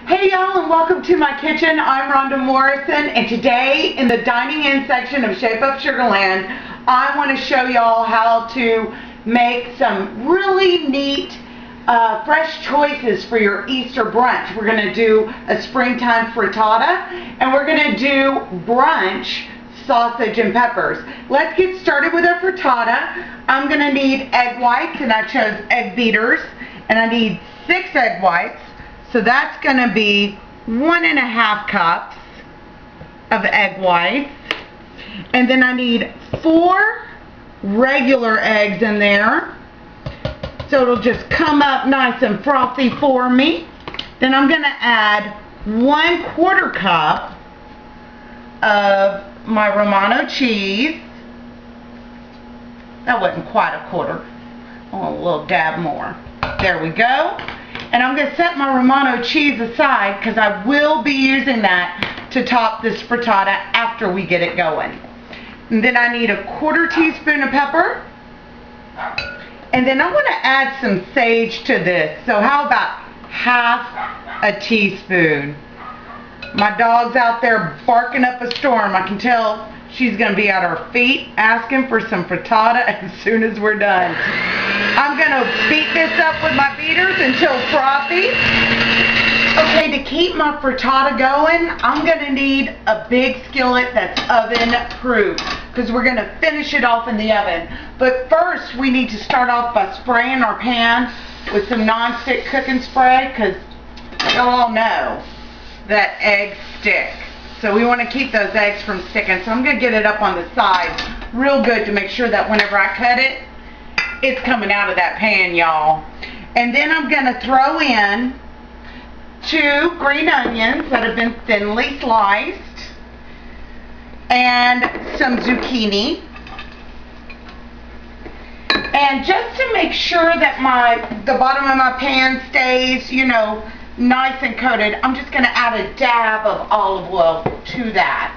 Hey y'all, and welcome to my kitchen. I'm Rhonda Morrison, and today in the dining in section of Shape Up Sugarland, I want to show y'all how to make some really neat fresh choices for your Easter brunch. We're going to do a springtime frittata, and we're going to do brunch sausage and peppers. Let's get started with our frittata. I'm going to need egg whites, and I chose egg beaters, and I need 6 egg whites. So that's going to be 1½ cups of egg whites. And then I need 4 regular eggs in there. So it'll just come up nice and frothy for me. Then I'm going to add 1/4 cup of my Romano cheese. That wasn't quite a quarter. Oh, a little dab more. There we go. And I'm going to set my Romano cheese aside because I will be using that to top this frittata after we get it going. And then I need 1/4 teaspoon of pepper. And then I'm going to add some sage to this. So how about 1/2 teaspoon? My dog's out there barking up a storm. I can tell she's going to be at her feet asking for some frittata as soon as we're done. I'm going to beat this up with my beaters until frothy. Okay, to keep my frittata going, I'm going to need a big skillet that's oven proof because we're going to finish it off in the oven. But first, we need to start off by spraying our pan with some non-stick cooking spray because y'all all know that eggs stick. So we want to keep those eggs from sticking. So I'm going to get it up on the side real good to make sure that whenever I cut it, it's coming out of that pan, y'all. And then I'm going to throw in 2 green onions that have been thinly sliced and some zucchini. And just to make sure that the bottom of my pan stays, you know, nice and coated, I'm just going to add a dab of olive oil to that.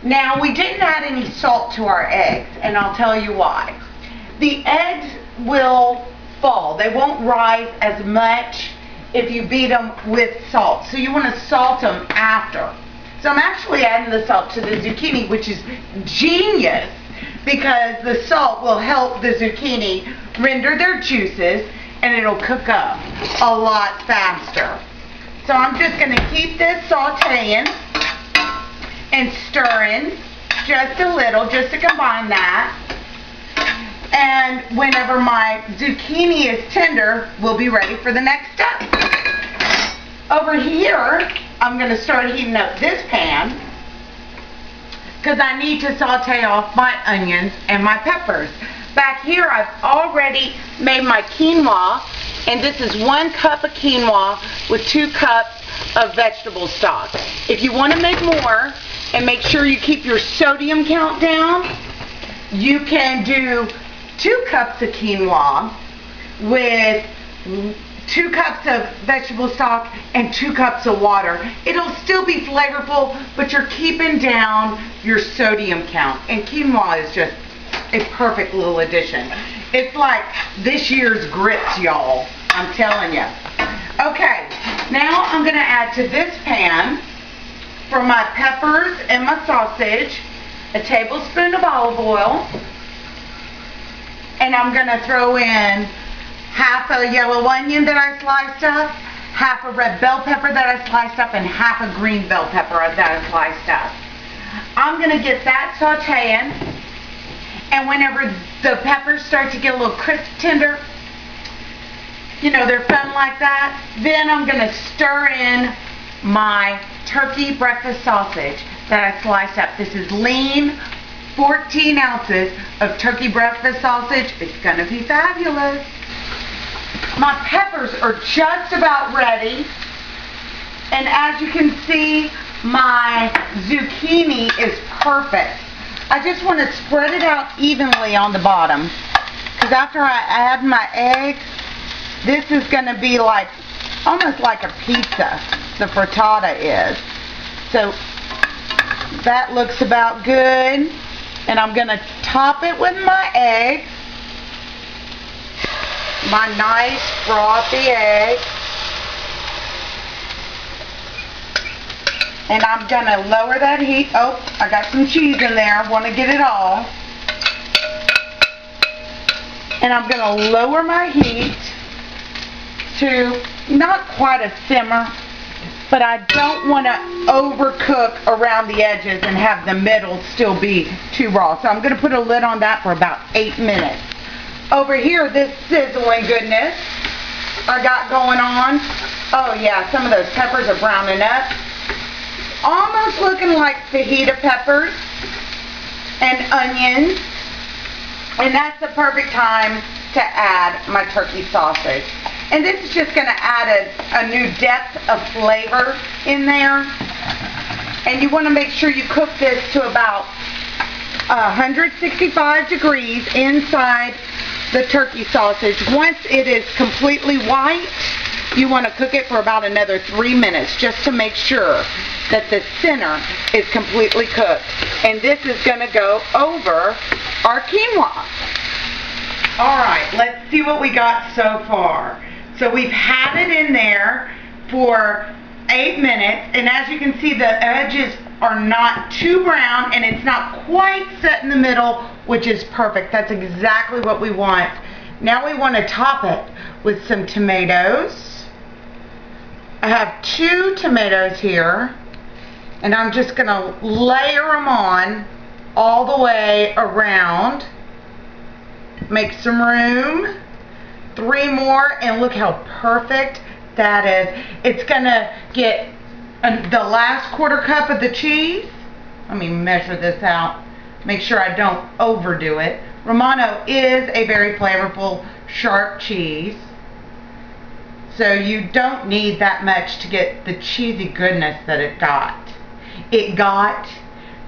Now, we didn't add any salt to our eggs, and I'll tell you why. The eggs will fall. They won't rise as much if you beat them with salt. So you want to salt them after. So I'm actually adding the salt to the zucchini, which is genius because the salt will help the zucchini render their juices and it'll cook up a lot faster. So I'm just going to keep this sauteing and stirring just a little just to combine that. And whenever my zucchini is tender, we'll be ready for the next step. Over here, I'm going to start heating up this pan because I need to saute off my onions and my peppers. Back here, I've already made my quinoa, and this is 1 cup of quinoa with 2 cups of vegetable stock. If you want to make more and make sure you keep your sodium count down, you can do 2 cups of quinoa with 2 cups of vegetable stock and 2 cups of water. It'll still be flavorful, but you're keeping down your sodium count. And quinoa is just a perfect little addition. It's like this year's grits, y'all. I'm telling you. Okay, now I'm going to add to this pan for my peppers and my sausage a tablespoon of olive oil. And I'm going to throw in 1/2 a yellow onion that I sliced up, 1/2 a red bell pepper that I sliced up, and 1/2 a green bell pepper that I sliced up. I'm going to get that sauteing, and whenever the peppers start to get a little crisp tender, you know, they're fun like that, then I'm going to stir in my turkey breakfast sausage that I sliced up. This is lean, 14 ounces of turkey breakfast sausage. It's going to be fabulous. My peppers are just about ready. And as you can see, my zucchini is perfect. I just want to spread it out evenly on the bottom. Because after I add my eggs, this is going to be like, almost like a pizza, the frittata is. So that looks about good. And I'm going to top it with my eggs. My nice frothy eggs. And I'm going to lower that heat. Oh, I got some cheese in there. I want to get it all. And I'm going to lower my heat to not quite a simmer, but I don't want to overcook around the edges and have the middle still be too raw. So I'm going to put a lid on that for about 8 minutes. Over here, this sizzling goodness I got going on. Oh yeah, some of those peppers are browning up. Almost looking like fajita peppers and onions. And that's the perfect time to add my turkey sausage. And this is just going to add a new depth of flavor in there. And you want to make sure you cook this to about 165 degrees inside the turkey sausage. Once it is completely white, you want to cook it for about another 3 minutes just to make sure that the center is completely cooked. And this is going to go over our quinoa. Alright, let's see what we got so far. So we've had it in there for 8 minutes, and as you can see, the edges are not too brown, and it's not quite set in the middle, which is perfect. That's exactly what we want. Now we want to top it with some tomatoes. I have 2 tomatoes here, and I'm just going to layer them on all the way around. Make some room. 3 more, and look how perfect that is. It's going to get the last 1/4 cup of the cheese. Let me measure this out. Make sure I don't overdo it. Romano is a very flavorful, sharp cheese. So you don't need that much to get the cheesy goodness that it got. It got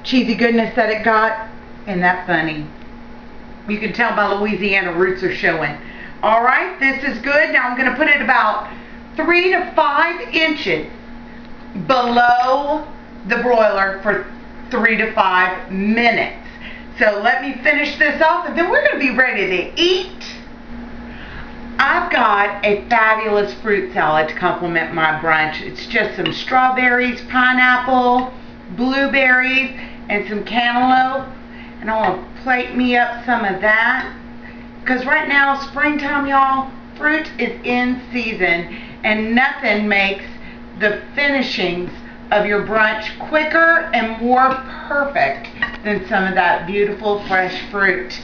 cheesy goodness that it got. Isn't that funny? You can tell my Louisiana roots are showing. Alright, this is good. Now I'm going to put it about 3 to 5 inches below the broiler for 3 to 5 minutes. So let me finish this off, and then we're going to be ready to eat. I've got a fabulous fruit salad to complement my brunch. It's just some strawberries, pineapple, blueberries, and some cantaloupe. And I want to plate me up some of that. Because right now, springtime, y'all, fruit is in season, and nothing makes the finishings of your brunch quicker and more perfect than some of that beautiful fresh fruit.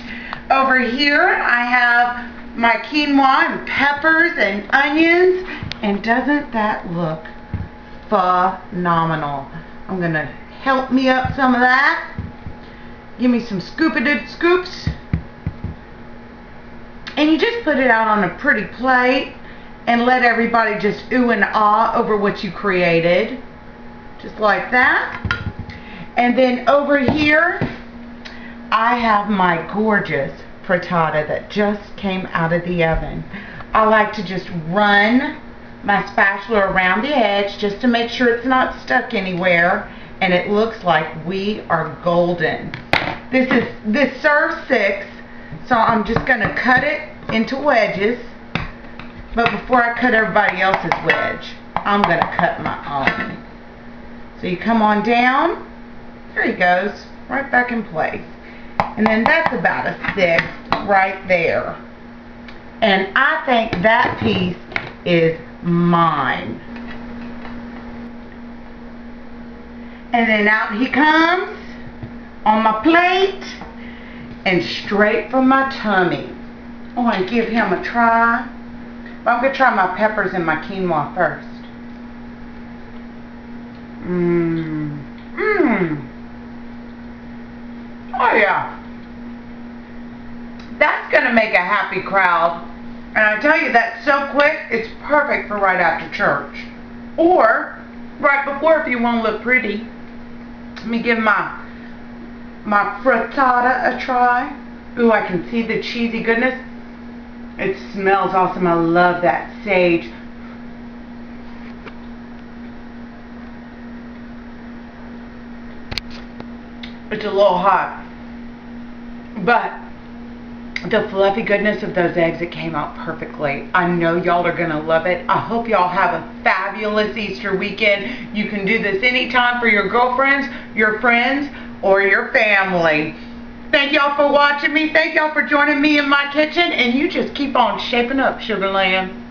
Over here, I have my quinoa and peppers and onions, and doesn't that look phenomenal? I'm going to help me up some of that. Give me some scoops. And you just put it out on a pretty plate and let everybody just ooh and ah over what you created. Just like that. And then over here, I have my gorgeous frittata that just came out of the oven. I like to just run my spatula around the edge just to make sure it's not stuck anywhere. And it looks like we are golden. This serves 6. So I'm just going to cut it into wedges. But before I cut everybody else's wedge, I'm going to cut my own. So you come on down. There he goes. Right back in place. And then that's about a 6 right there. And I think that piece is mine. And then out he comes on my plate. And straight from my tummy. I want to give him a try. But I'm going to try my peppers and my quinoa first. Oh yeah. That's going to make a happy crowd. And I tell you, that's so quick, it's perfect for right after church. Or right before if you want to look pretty. Let me give my frittata a try. Ooh, I can see the cheesy goodness. It smells awesome. I love that sage. It's a little hot, but the fluffy goodness of those eggs, it came out perfectly. I know y'all are gonna love it. I hope y'all have a fabulous fabulous Easter weekend. You can do this anytime for your girlfriends, your friends, or your family. Thank y'all for watching me. Thank y'all for joining me in my kitchen. And you just keep on shaping up, Sugarland.